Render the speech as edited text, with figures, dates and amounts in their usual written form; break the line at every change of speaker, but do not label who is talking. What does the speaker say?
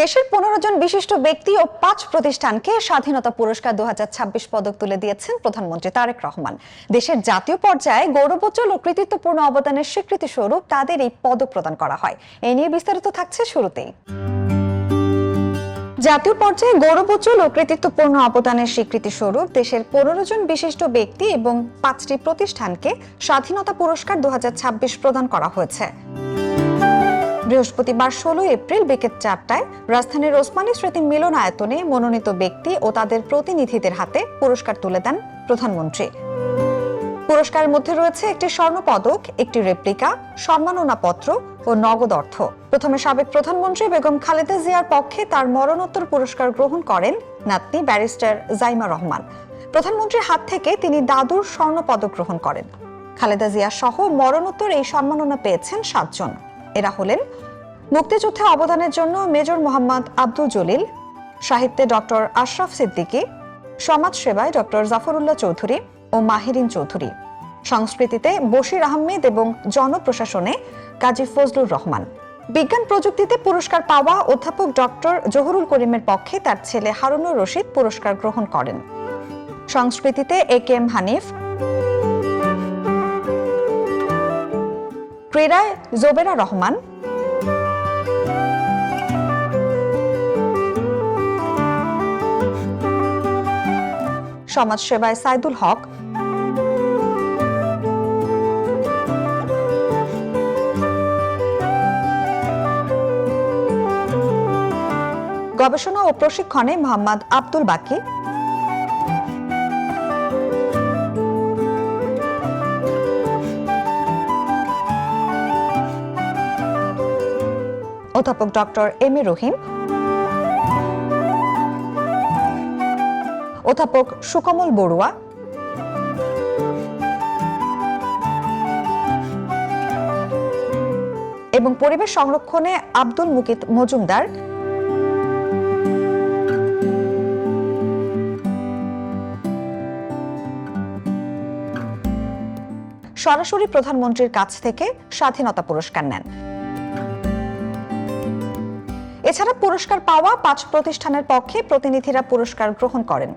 দেশের 15 জন বিশিষ্ট ব্যক্তি ও 5 প্রতিষ্ঠানকে স্বাধীনতা পুরস্কার 2026 পদক তুলে দিয়েছেন প্রধানমন্ত্রী তারেক রহমান। দেশের জাতীয় পর্যায়ে গৌরবোজ্জ্বল ও কৃতিত্বপূর্ণ অবদানের স্বীকৃতি স্বরূপ তাদের এই পদক প্রদান করা হয়। এ নিয়ে বিস্তারিত থাকছে শুরুতেই। জাতীয় পর্যায়ে গৌরবোজ্জ্বল ও কৃতিত্বপূর্ণ অবদানের স্বীকৃতি স্বরূপ দেশের 15 জন বিশিষ্ট ব্যক্তি এবং 5টি প্রতিষ্ঠানকে স্বাধীনতা পুরস্কার 2026 প্রদান করা হয়েছে। বৃহস্পতিবার 16 এপ্রিল বিকেল 4টায় রাজধানীর ওসমানী স্মৃতি মিলনায়তনে মনোনীত ব্যক্তি ও তাদের প্রতিনিধিদের হাতে পুরস্কার তুলে দেন প্রধানমন্ত্রী। পুরস্কারের মধ্যে রয়েছে একটি স্বর্ণ পদক, একটি রেপ্লিকা, সম্মাননাপত্র ও নগদ অর্থ। প্রথমে সাবেক প্রধানমন্ত্রী বেগম খালেদা জিয়ার পক্ষে তার মরণোত্তর পুরস্কার গ্রহণ করেন নাতনি ব্যারিস্টার জাইমা রহমান। প্রধানমন্ত্রীর হাত থেকে তিনি দাদুর স্বর্ণ পদক গ্রহণ করেন। খালেদা জিয়া সহ মরণোত্তর এই সম্মাননা পেয়েছেন 7 জন। এরা হলেন মুক্তিযুদ্ধে অবদানের জন্য মেজর মোহাম্মদ আব্দুল জলিল, সাহিত্যে ডক্টর আশরাফ সিদ্দিকী, সমাজ সেবায় ডক্টর জাফরুল্লাহ চৌধুরী ও মাহিরিন চৌধুরী, সংস্কৃতিতে বশির আহমেদ এবং জনপ্রশাসনে কাজী ফজলুর রহমান। বিজ্ঞান প্রযুক্তিতে পুরস্কার পাওয়া অধ্যাপক ডক্টর জহুরুল করিমের পক্ষে তার ছেলে হারুনুর রশিদ পুরস্কার গ্রহণ করেন। সংস্কৃতিতে এ.কে.এম. হানিফ, ক্রীড়ায় জোবেরা রহমান, সমাজ সেবায় সাইদুল হক, গবেষণা ও প্রশিক্ষণে মোহাম্মদ আব্দুল বাকি, অধ্যাপক ডক্টর এম.এ. রহিম, অধ্যাপক সুকমল বড়ুয়া, এবং পরিবেশ সংরক্ষণে আব্দুল মুকিত মজুমদার, সরাসরি প্রধানমন্ত্রীর কাছ থেকে স্বাধীনতা পুরস্কার নেন। এছাড়া পুরস্কার পাওয়া 5 প্রতিষ্ঠানের পক্ষে প্রতিনিধিরা পুরস্কার গ্রহণ করেন।